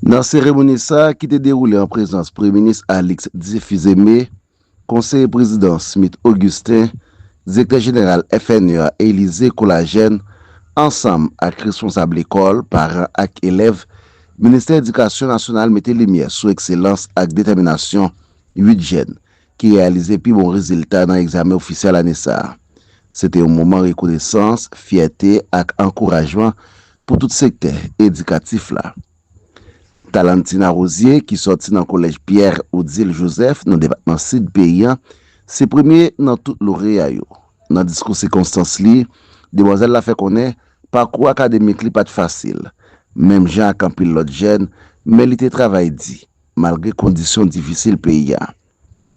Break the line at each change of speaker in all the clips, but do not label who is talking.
Dans la cérémonie ça, qui était déroulée en présence du Premier ministre Alix Difizeme, conseiller président Smith Augustin, directeur général FNEA Élysée Collagène, ensemble avec responsables école, parents et élèves, ministère de l'Éducation nationale mettait lumière sur excellence et détermination 8 jeunes qui réalisaient plus bon résultat dans l'examen officiel à Nessa. C'était un moment de reconnaissance, fierté et encouragement pour tout secteur éducatif là. Talentina Rosier, qui sortit dans le collège Pierre-Odile Joseph, dans le département Sud Paysan, c'est premier dans tout lauréat. Dans le discours circonstance li, demoiselle l'a fait connaître, parcours académique li pas facile. Même Jean a pile l'autre jeune, mais il était travail dit, malgré conditions difficiles pays.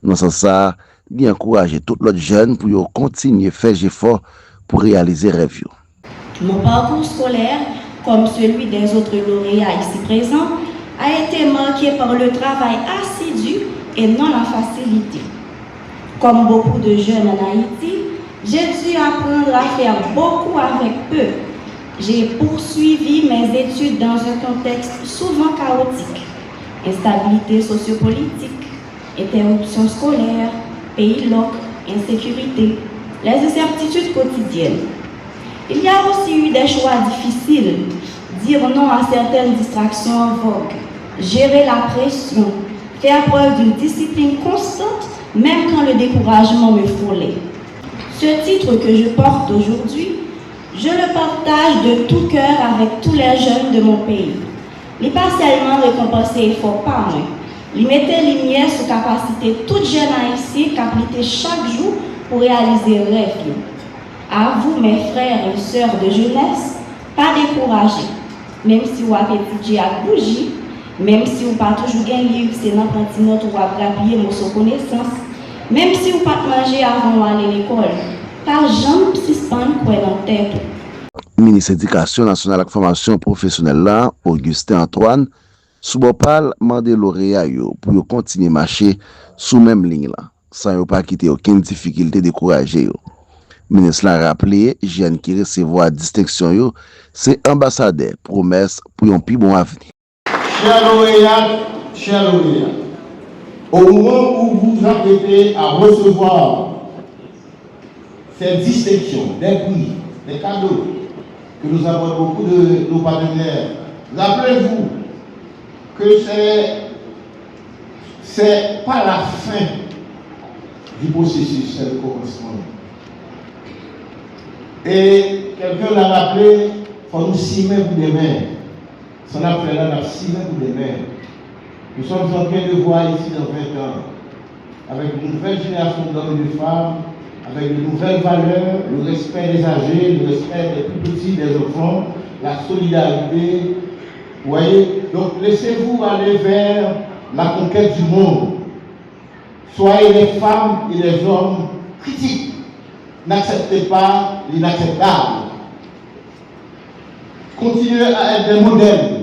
Dans ce sens, il encourage tout l'autre jeune pour continuer à faire effort pour réaliser rêve.
Mon parcours scolaire, comme celui des autres lauréats ici présents, a été marqué par le travail assidu et non la facilité. Comme beaucoup de jeunes en Haïti, j'ai dû apprendre à faire beaucoup avec peu. J'ai poursuivi mes études dans un contexte souvent chaotique. Instabilité sociopolitique, interruption scolaire, pays loc, insécurité, les incertitudes quotidiennes. Il y a aussi eu des choix difficiles, dire non à certaines distractions en vogue, gérer la pression, faire preuve d'une discipline constante, même quand le découragement me frôlait. Ce titre que je porte aujourd'hui, je le partage de tout cœur avec tous les jeunes de mon pays. Il n'est pas seulement récompensé effort par moi, il mettait lumière sur la capacité toute jeune haïtienne qu'appliquer chaque jour pour réaliser rêve. À vous, mes frères et sœurs de jeunesse, pas découragés. Même si vous avez étudié à bougie, même si vous pas toujours gagné livre, c'est dans le note ou à grappiller nos connaissances, même si vous pas manger avant d'aller à l'école, pas jamais suspendre quoi dans tête.
Ministre de l'Éducation nationale et de la formation professionnelle là, Augustin Antoine, sous-bopal mandé lauréat pour continuer à marcher sous même ligne là, sans pas quitter aucune difficulté décourager. Le ministre l'a rappelé, jeune qui recevoir distinction, c'est ambassadeur, promesse pour un plus bon avenir.
Chers lauréats, au moment où vous vous apprêtez à recevoir ces distinctions, des prix, des cadeaux que nous avons beaucoup de nos partenaires, rappelez-vous que c'est pas la fin du processus, c'est le commencement. Et quelqu'un l'a rappelé, il faut nous cimer pour demain. Son après là, nous cimer pour demain. Nous sommes en train de voir ici dans 20 ans, avec une nouvelle génération d'hommes et de femmes, avec de nouvelles valeurs, le respect des âgés, le respect des plus petits, des enfants, la solidarité. Vous voyez? Donc laissez-vous aller vers la conquête du monde. Soyez des femmes et des hommes critiques. N'acceptez pas l'inacceptable. Continuez à être des modèles,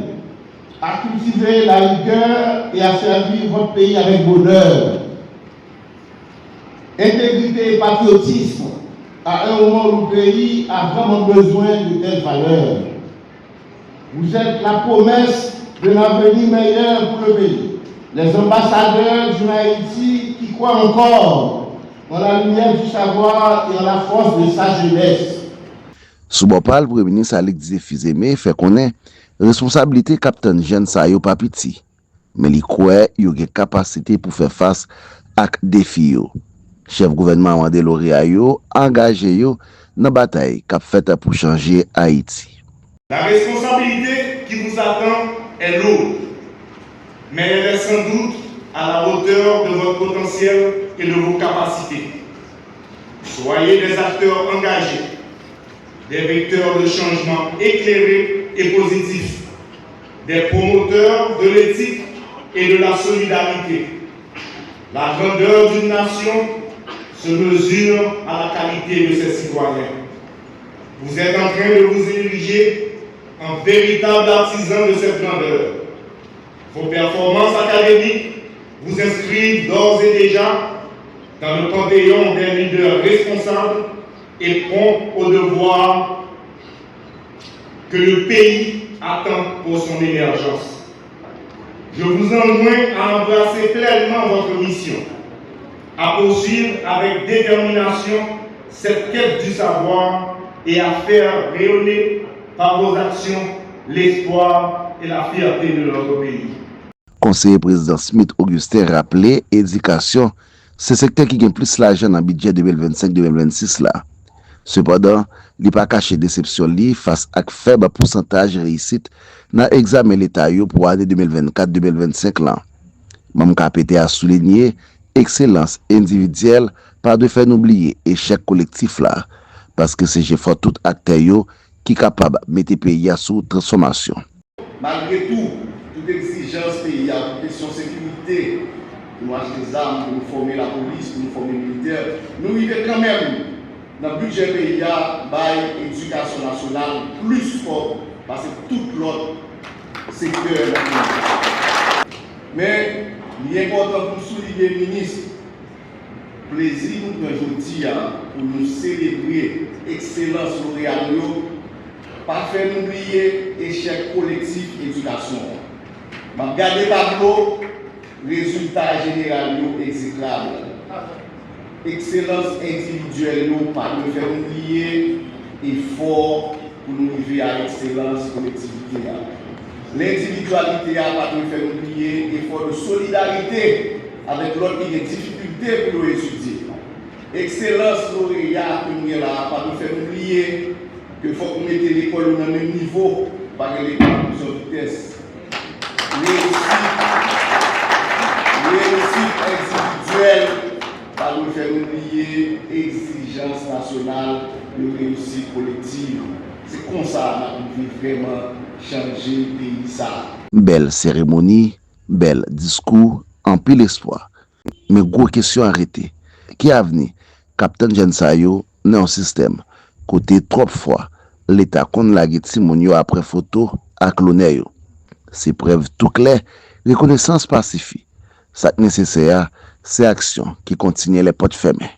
à cultiver la rigueur et à servir votre pays avec bonheur. Intégrité et patriotisme, à un moment où le pays a vraiment besoin de telles valeurs. Vous êtes la promesse d'un avenir meilleur pour le pays. Les ambassadeurs du Haïti qui croient encore dans la lumière du savoir et en la force de sa jeunesse.
Sous Bopal, le Premier ministre Alix Difizeme fait connaître responsabilité capitaine jeune Sayo Papiti. Mais il croit qu'il y a une capacité pour faire face à défis. Chef gouvernement mandé lauréat engagé dans la bataille qu'a faite pour changer Haïti.
La responsabilité qui vous attend est lourde, mais elle est sans doute à la hauteur de votre potentiel et de vos capacités. Soyez des acteurs engagés, des vecteurs de changement éclairés et positifs, des promoteurs de l'éthique et de la solidarité. La grandeur d'une nation se mesure à la qualité de ses citoyens. Vous êtes en train de vous ériger en véritable artisan de cette grandeur. Vos performances académiques vous inscrivent d'ores et déjà dans le panthéon des leaders responsables et prompts au devoir que le pays attend pour son émergence. Je vous enjoins à embrasser pleinement votre mission, à poursuivre avec détermination cette quête du savoir et à faire rayonner par vos actions l'espoir et la fierté de notre pays.
Conseiller président Smith Augustin rappelé éducation, c'est le secteur qui gagne plus l'argent dans le budget 2025-2026 là. Cependant, il n'est pas caché déception li face à faible pourcentage de réussite dans l'examen l'État pour l'année 2024-2025 là. Mme KPT a souligné excellence individuelle pas de faire oublier échec collectif là parce que c'est effort tout acteur qui est capable de mettre le pays sous transformation.
Malgré tout, toute exigence pays pour question sécurité, pour nous acheter des armes, pour nous former la police, pour nous former les militaires, nous vivons quand même dans le budget pays par l'éducation nationale plus fort parce que tout l'autre secteur. Mais il est important pour souligner le ministre, plaisir nous aujourd'hui pour nous célébrer l'excellence lauréat, pas faire oublier échec collectif éducation. Je regarde le tableau, résultat général exécrable. Excellence individuelle, pas nous faire oublier effort pour nous arriver à l'excellence collectivité. L'individualité pas nous faire oublier effort de solidarité avec l'autre qui a des difficultés pour nous étudier. Excellence lauréat, pas nous faire oublier qu'il faut qu'on mette l'école au même niveau, pas que l'école à plusieurs vitesses. Réussite individuelle, pas nous faire oublier exigence nationale de réussite collective. C'est comme ça qu'on peut vraiment changer le pays.
Belle cérémonie, bel discours, en pile espoir. Mais gros question arrêtée. Qui a venu? Capitaine Jensayo dans un système. Côté trop fois, l'État qu'on l'a Timonio après photo à cloner. C'est preuve tout clair, reconnaissance pacifique. Ça nécessaire, c'est action qui continue les portes fermées.